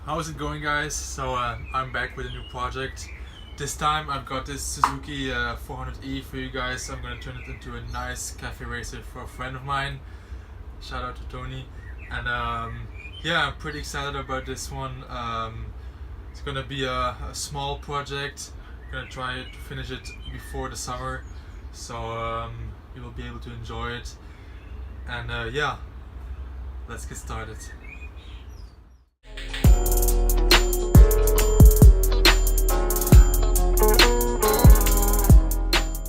How's it going, guys? So I'm back with a new project. This time I've got this Suzuki 400E for you guys. I'm gonna turn it into a nice cafe racer for a friend of mine. Shout out to Tony. And yeah, I'm pretty excited about this one. It's gonna be a small project. I'm gonna try to finish it before the summer, so you will be able to enjoy it. And yeah, let's get started.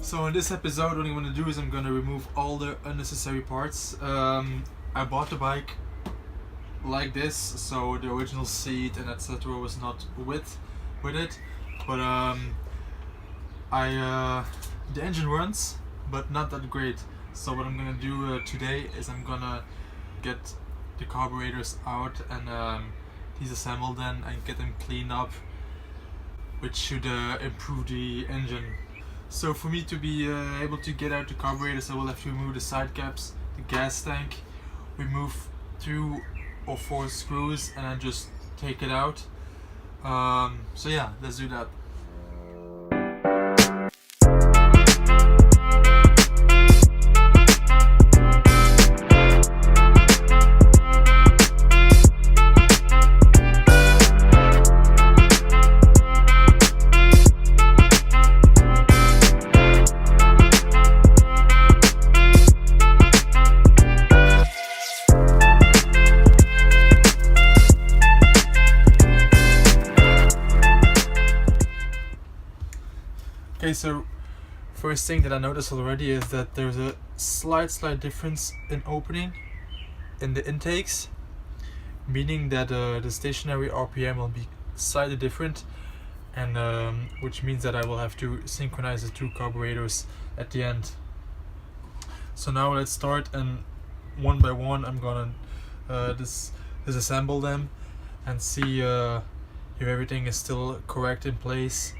So in this episode, what I'm going to do is I'm going to remove all the unnecessary parts. I bought the bike like this, so the original seat and etc. was not with it, but the engine runs, but not that great. So what I'm going to do today is I'm going to get the carburetors out and disassemble them and get them cleaned up, which should improve the engine. So for me to be able to get out the carburetors, I will have to remove the side caps, the gas tank, remove 2 or 4 screws, and then just take it out. So yeah, let's do that. Okay, so first thing that I noticed already is that there's a slight difference in opening in the intakes, meaning that the stationary RPM will be slightly different, and which means that I will have to synchronize the 2 carburetors at the end. So now let's start, and one by one I'm gonna disassemble them and see if everything is still correct in place.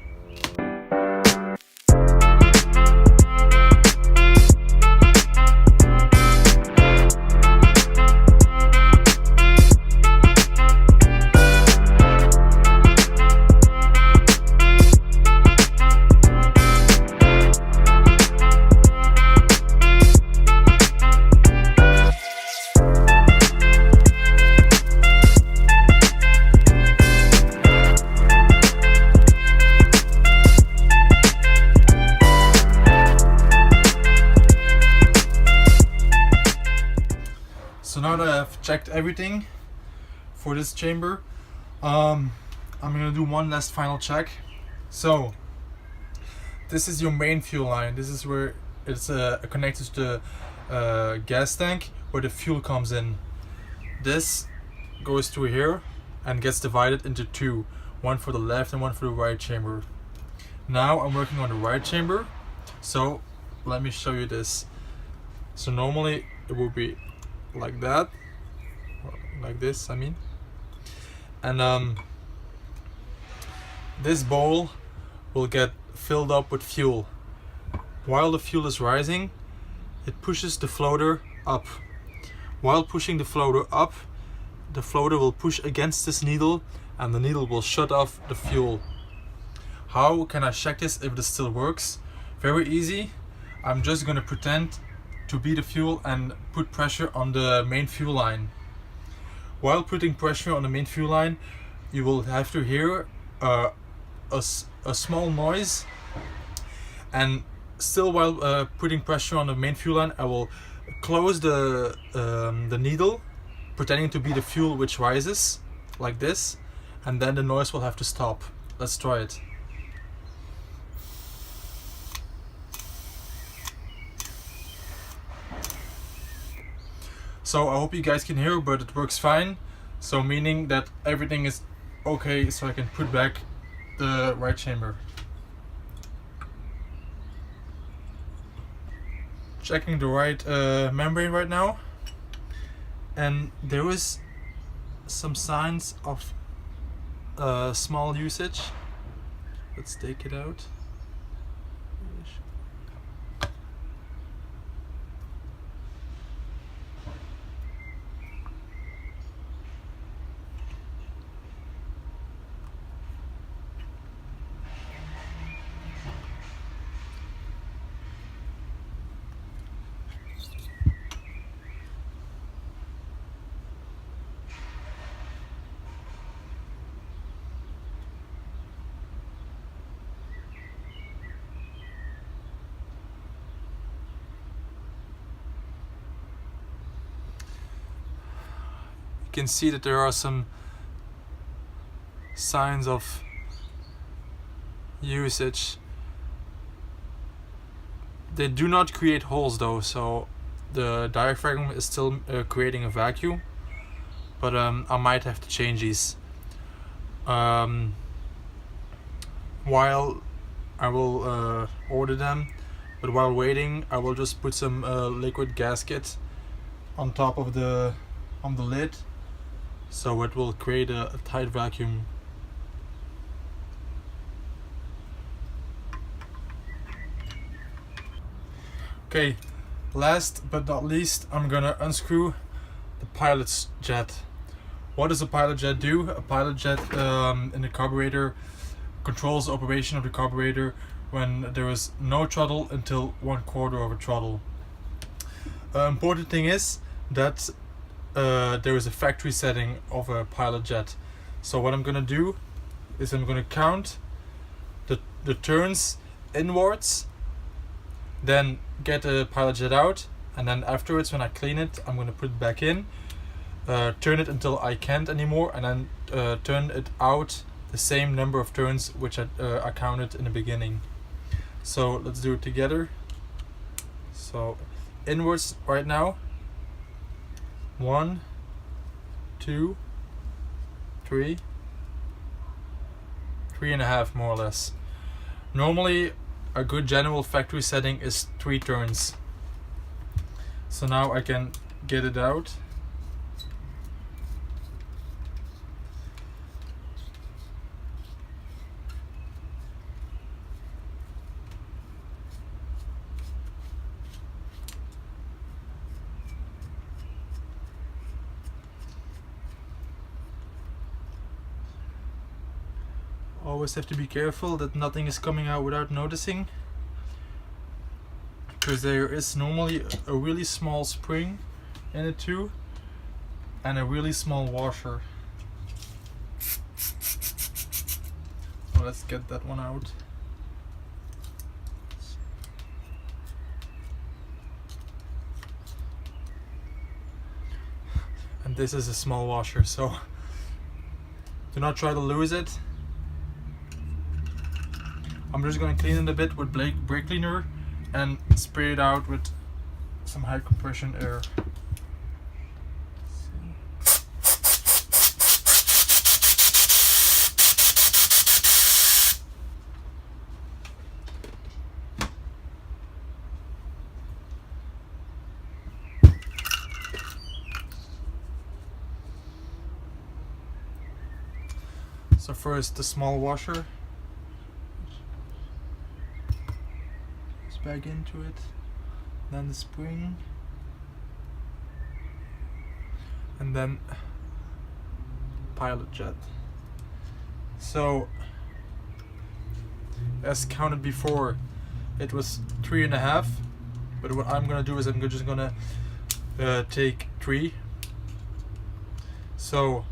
So now that I've checked everything for this chamber, I'm gonna do one last final check. So this is your main fuel line. This is where it's connected to the gas tank where the fuel comes in. This goes through here and gets divided into 2, one for the left and one for the right chamber. Now I'm working on the right chamber, so let me show you this. So normally it will be like that, or like this, I mean, and this bowl will get filled up with fuel. While the fuel is rising, it pushes the floater up. While pushing the floater up, the floater will push against this needle and the needle will shut off the fuel. How can I check this if this still works? Very easy. I'm just gonna pretend to be the fuel and put pressure on the main fuel line. While putting pressure on the main fuel line, you will have to hear a small noise, and still while putting pressure on the main fuel line, I will close the needle, pretending to be the fuel which rises like this, and then the noise will have to stop. Let's try it. So I hope you guys can hear, but it works fine. So meaning that everything is okay, so I can put back the right chamber. Checking the right membrane right now, and there is some signs of small usage. Let's take it out. You can see that there are some signs of usage. They do not create holes though, so the diaphragm is still creating a vacuum, but I might have to change these. While I will order them, but while waiting I will just put some liquid gasket on top of the lid, so it will create a tight vacuum. Okay, last but not least, I'm gonna unscrew the pilot's jet. What does a pilot jet do? A pilot jet in the carburetor controls the operation of the carburetor when there is no throttle until 1/4 of a throttle. Important thing is that there is a factory setting of a pilot jet. So what I'm gonna do is I'm gonna count the turns inwards, then get the pilot jet out, and then afterwards when I clean it I'm gonna put it back in, turn it until I can't anymore, and then turn it out the same number of turns which I counted in the beginning. So let's do it together. So inwards right now, 1, 2, 3, 3.5 more or less. Normally a good general factory setting is 3 turns. So now I can get it out. Always have to be careful that nothing is coming out without noticing, because there is normally a really small spring in it too, and a really small washer. So let's get that one out. And this is a small washer, so do not try to lose it. I'm just going to clean it a bit with brake cleaner and spray it out with some high compression air. So first the small washer. Back into it, then the spring, and then pilot jet. So as counted before, it was 3.5, but what I'm gonna do is I'm just gonna take 3. So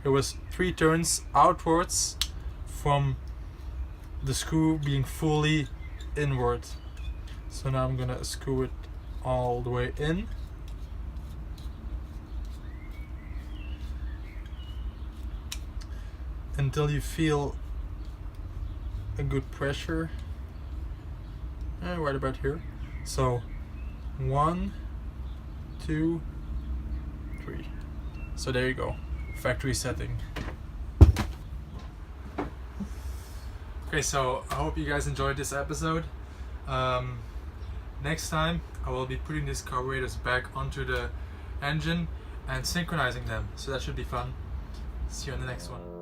it was 3 turns outwards from the screw being fully inward. So now I'm gonna screw it all the way in. Until you feel a good pressure. Right about here. So 1, 2, 3. So there you go. Factory setting. Okay, so I hope you guys enjoyed this episode. Next time I will be putting these carburetors back onto the engine and synchronizing them, so that should be fun. See you on the next one.